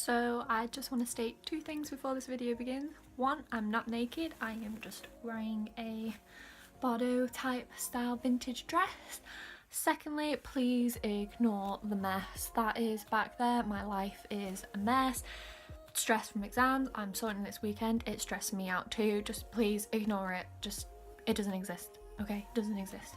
So I just want to state two things before this video begins. One, I'm not naked, I am just wearing a Bordeaux type style vintage dress. Secondly, please ignore the mess that is back there. My life is a mess. Stress from exams, I'm sorting this weekend, it's stressing me out too. Just please ignore it. It doesn't exist, okay? It doesn't exist.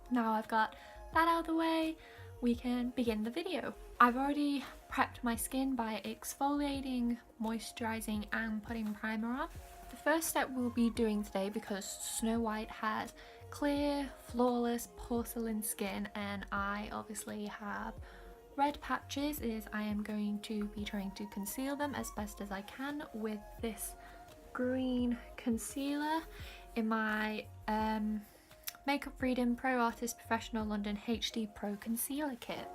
Now I've got that out of the way, we can begin the video. I've already prepped my skin by exfoliating, moisturising and putting primer on. The first step we'll be doing today, because Snow White has clear, flawless porcelain skin and I obviously have red patches, is I am going to be trying to conceal them as best as I can with this green concealer in my Makeup Freedom ProArtist Professional London HD Pro Concealer Kit.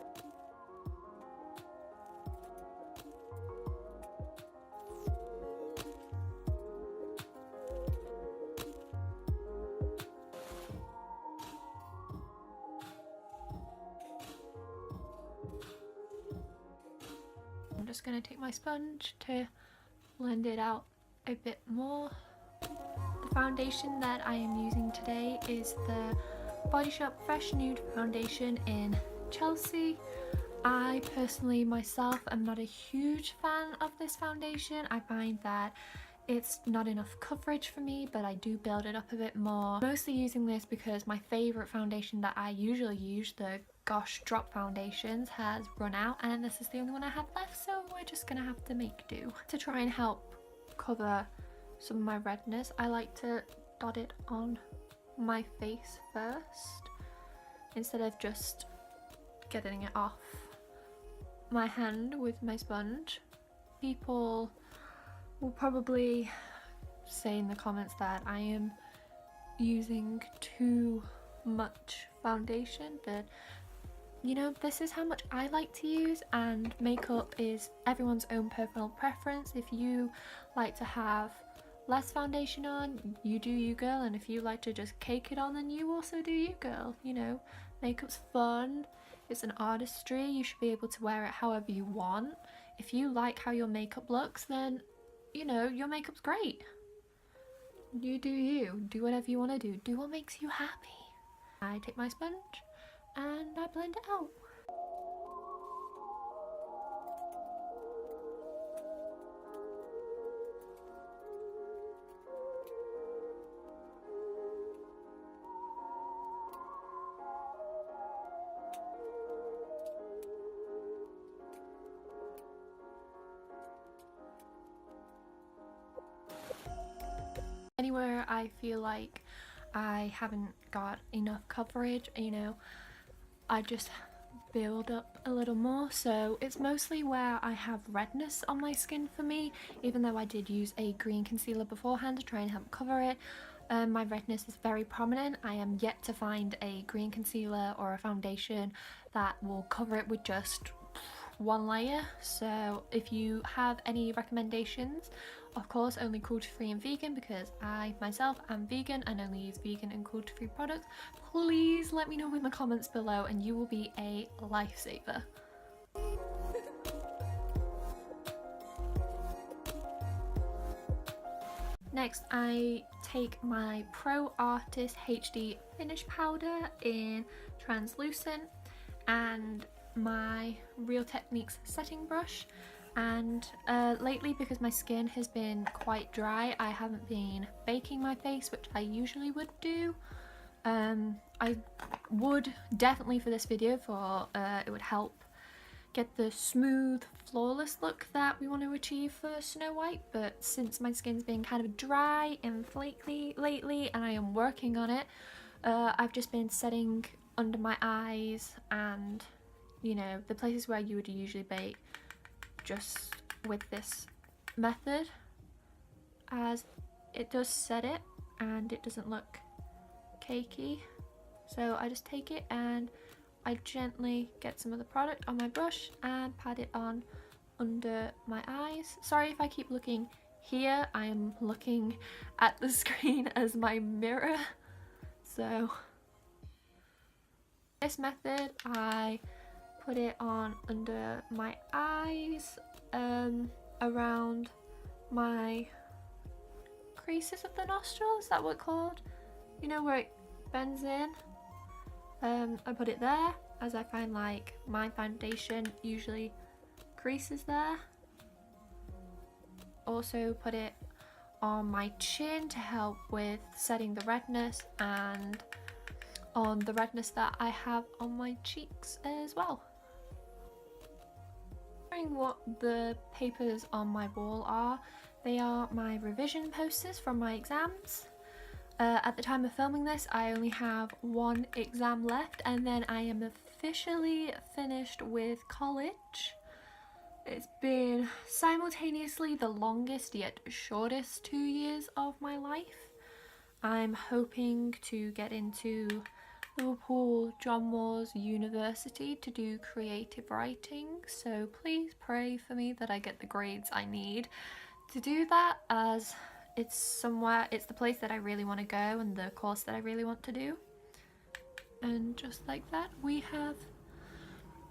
I'm just going to take my sponge to blend it out a bit more. The foundation that I am using today is the Body Shop Fresh Nude foundation in Chelsea. I personally myself am not a huge fan of this foundation. I find that it's not enough coverage for me, but I do build it up a bit more. Mostly using this because my favourite foundation that I usually use, the Gosh Drop foundations, has run out and this is the only one I have left, so we're just gonna have to make do. To try and help cover some of my redness, I like to dot it on my face first instead of just getting it off my hand with my sponge. People will probably say in the comments that I am using too much foundation, but you know, this is how much I like to use, and makeup is everyone's own personal preference. If you like to have less foundation on, you do you, girl, and if you like to just cake it on, then you also do you, girl. You know, makeup's fun, it's an artistry, you should be able to wear it however you want. If you like how your makeup looks, then you know, your makeup's great. You do you, do whatever you want to do what makes you happy. I take my sponge and I blend it out. Anywhere I feel like I haven't got enough coverage, you know, I just build up a little more. So it's mostly where I have redness on my skin for me, even though I did use a green concealer beforehand to try and help cover it. My redness is very prominent. I am yet to find a green concealer or a foundation that will cover it with just one layer. So if you have any recommendations, of course only cruelty-free and vegan, because I myself am vegan and only use vegan and cruelty-free products, please let me know in the comments below and you will be a lifesaver. Next, I take my ProArtist HD finish powder in translucent and my Real Techniques setting brush, and lately, because my skin has been quite dry, I haven't been baking my face, which I usually would do. I would definitely for this video, for it would help get the smooth, flawless look that we want to achieve for Snow White, but since my skin's been kind of dry and flaky lately and I am working on it, I've just been setting under my eyes and, you know, the places where you would usually bake, just with this method, as it does set it and it doesn't look cakey. So I just take it and I gently get some of the product on my brush and pat it on under my eyes. Sorry if I keep looking here, I am looking at the screen as my mirror. So this method, I put it on under my eyes around my creases of the nostril, is that what it's called? You know, where it bends in? I put it there, as I find like my foundation usually creases there. Also put it on my chin to help with setting the redness, and on the redness that I have on my cheeks as well. What the papers on my wall are, they are my revision posters from my exams. At the time of filming this, I only have one exam left, and then I am officially finished with college. It's been simultaneously the longest yet shortest 2 years of my life. I'm hoping to get into Liverpool John Moores University to do creative writing, so please pray for me that I get the grades I need to do that, as it's the place that I really want to go and the course that I really want to do. And just like that, we have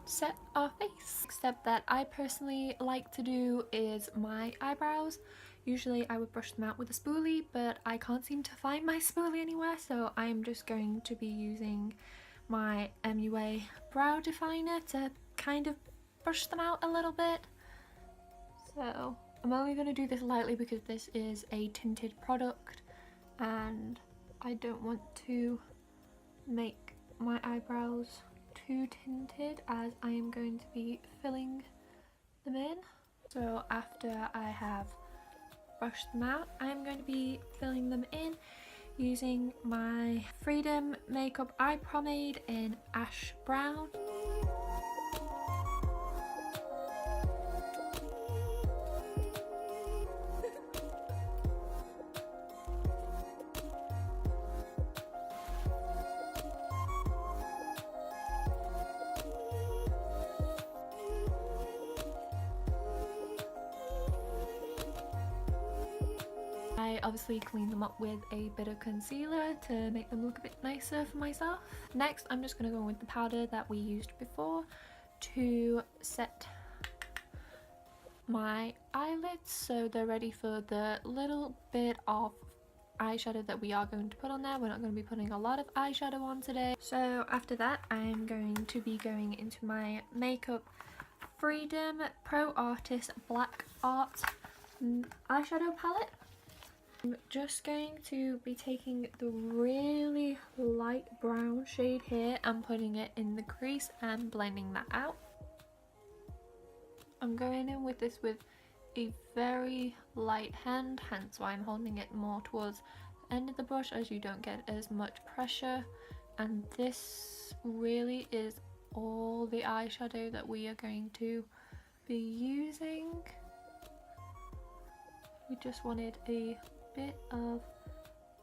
set our face. Next step that I personally like to do is my eyebrows. Usually I would brush them out with a spoolie, but I can't seem to find my spoolie anywhere, so I'm just going to be using my MUA brow definer to kind of brush them out a little bit. So I'm only going to do this lightly because this is a tinted product and I don't want to make my eyebrows too tinted, as I am going to be filling them in. So after I have brushed them out, I'm going to be filling them in using my Freedom Makeup Eye Pomade in Ash Brown. I obviously clean them up with a bit of concealer to make them look a bit nicer for myself. Next, I'm just going to go with the powder that we used before to set my eyelids so they're ready for the little bit of eyeshadow that we are going to put on there. We're not going to be putting a lot of eyeshadow on today. So after that, I'm going to be going into my Makeup Freedom ProArtist Black Art eyeshadow palette. I'm just going to be taking the really light brown shade here and putting it in the crease and blending that out. I'm going in with this with a very light hand, hence why I'm holding it more towards the end of the brush, as you don't get as much pressure. And this really is all the eyeshadow that we are going to be using. We just wanted a bit of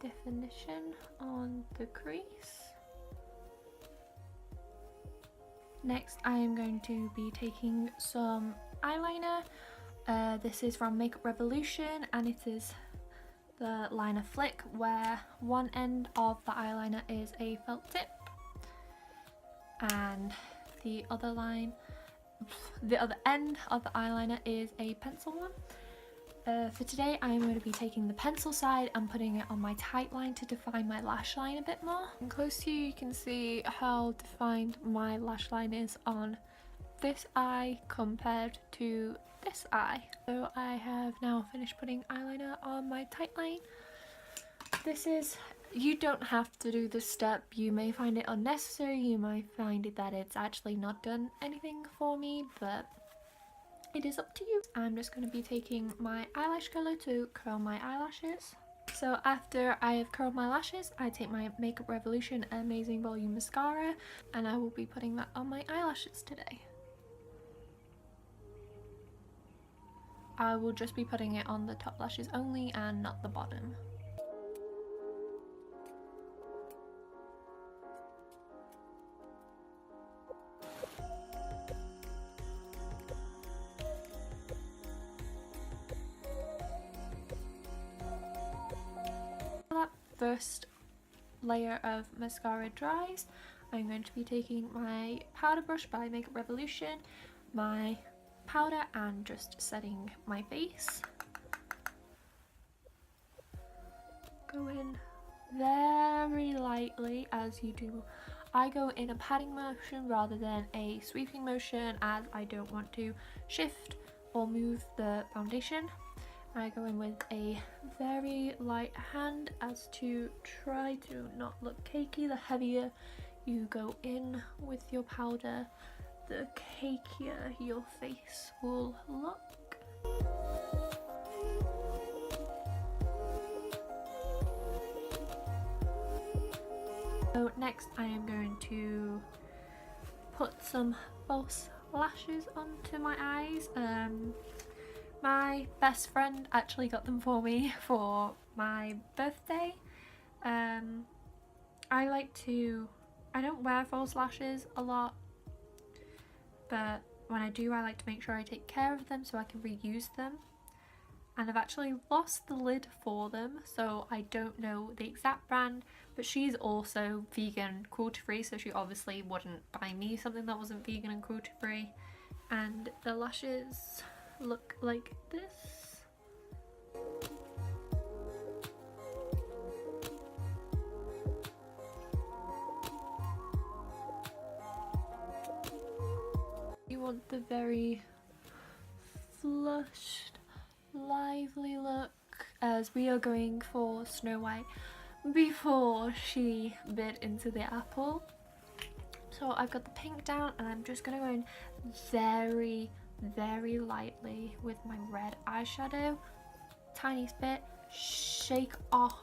definition on the crease. Next, I am going to be taking some eyeliner. This is from Makeup Revolution and it is the liner flick, where one end of the eyeliner is a felt tip and the other end of the eyeliner is a pencil one. For today, I'm going to be taking the pencil side and putting it on my tight line to define my lash line a bit more. And close to you can see how defined my lash line is on this eye compared to this eye. So I have now finished putting eyeliner on my tight line. You don't have to do this step. You may find it unnecessary, you might find it that it's actually not done anything for me, but it is up to you. I'm just going to be taking my eyelash curler to curl my eyelashes. So after I have curled my lashes, I take my Makeup Revolution Amazing Volume Mascara and I will be putting that on my eyelashes today. I will just be putting it on the top lashes only and not the bottom. First layer of mascara dries, I'm going to be taking my powder brush by Makeup Revolution, my powder and just setting my face. Go in very lightly as you do. I go in a patting motion rather than a sweeping motion, as I don't want to shift or move the foundation. I go in with a very light hand as to try to not look cakey. The heavier you go in with your powder, the cakier your face will look. So next I am going to put some false lashes onto my eyes. My best friend actually got them for me for my birthday. I don't wear false lashes a lot, but when I do, I like to make sure I take care of them so I can reuse them. And I've actually lost the lid for them, so I don't know the exact brand, but she's also vegan, cruelty free, so she obviously wouldn't buy me something that wasn't vegan and cruelty free. And the lashes look like this. You want the very flushed, lively look, as we are going for Snow White before she bit into the apple. So I've got the pink down, and I'm just going to go in very, very lightly with my red eyeshadow. Tiny bit, shake off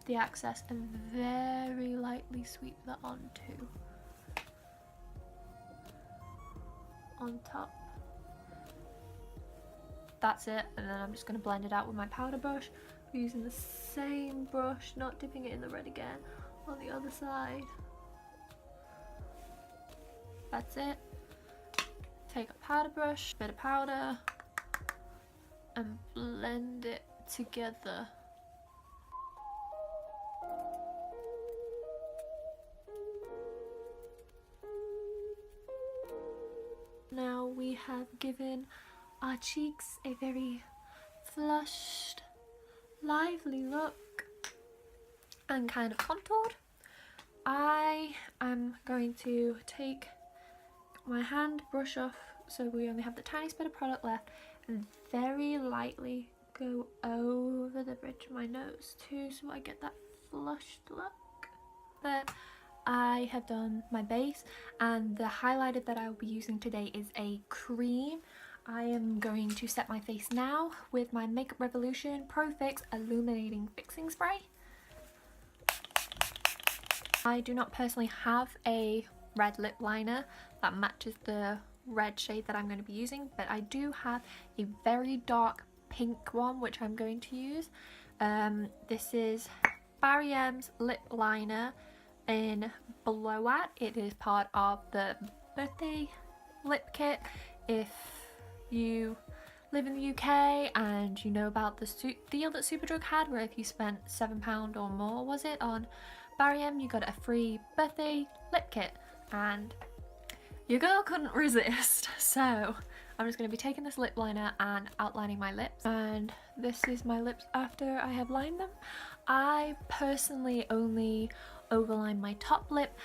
the excess and very lightly sweep that onto on top. That's it, and then I'm just going to blend it out with my powder brush, using the same brush, not dipping it in the red again, on the other side. That's it. Take a powder brush, bit of powder, and blend it together. Now we have given our cheeks a very flushed, lively look and kind of contoured. I am going to take my hand, brush off so we only have the tiniest bit of product left, and very lightly go over the bridge of my nose too, so I get that flushed look. But I have done my base, and the highlighter that I will be using today is a cream. I am going to set my face now with my Makeup Revolution Pro Fix Illuminating Fixing Spray. I do not personally have a red lip liner that matches the red shade that I'm going to be using, but I do have a very dark pink one which I'm going to use. This is Barry M's lip liner in Blowout. It is part of the birthday lip kit. If you live in the UK and you know about the deal that Superdrug had, where if you spent £7 or more, was it, on Barry M, you got a free birthday lip kit, and your girl couldn't resist. So I'm just going to be taking this lip liner and outlining my lips, and this is my lips after I have lined them. I personally only overline my top lip,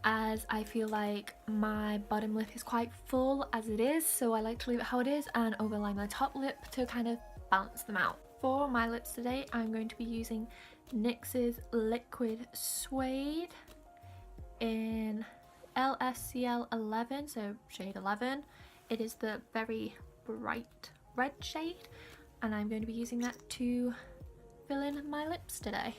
as I feel like my bottom lip is quite full as it is, so I like to leave it how it is and overline my top lip to kind of balance them out. For my lips today, I'm going to be using NYX's Liquid Suede in LSCL 11, so shade 11. It is the very bright red shade, and I'm going to be using that to fill in my lips today.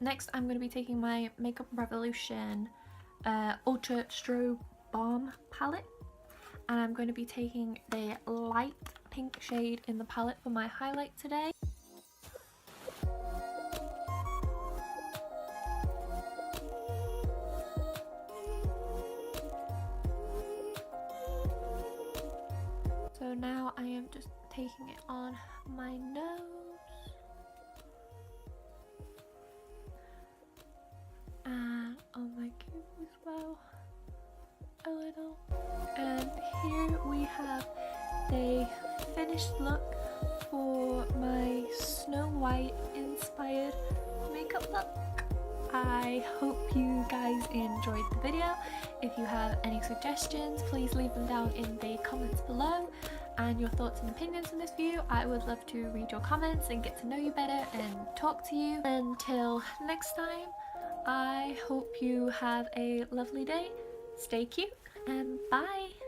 Next, I'm going to be taking my Makeup Revolution Ultra Strobe Balm palette, and I'm going to be taking the light pink shade in the palette for my highlight today. So now I am just taking it on my nose and on my cube as well, a little. And here we have the finished look for my Snow White inspired makeup look. I hope you guys enjoyed the video. If you have any suggestions, please leave them down in the comments below, and your thoughts and opinions on this video. I would love to read your comments and get to know you better and talk to you. Until next time, I hope you have a lovely day, stay cute, and bye!